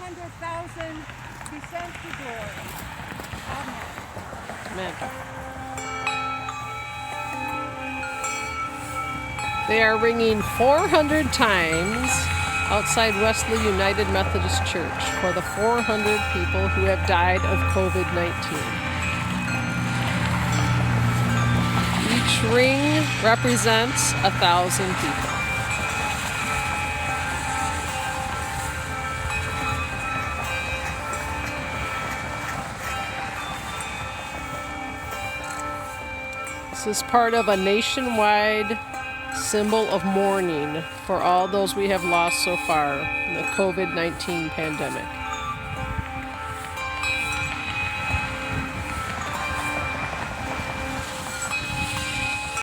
400,000 be sent to glory. Amen. They are ringing 400 times outside Wesley United Methodist Church for the 400 people who have died of COVID-19. Each ring represents 1,000 people. This is part of a nationwide symbol of mourning for all those we have lost so far in the COVID-19 pandemic.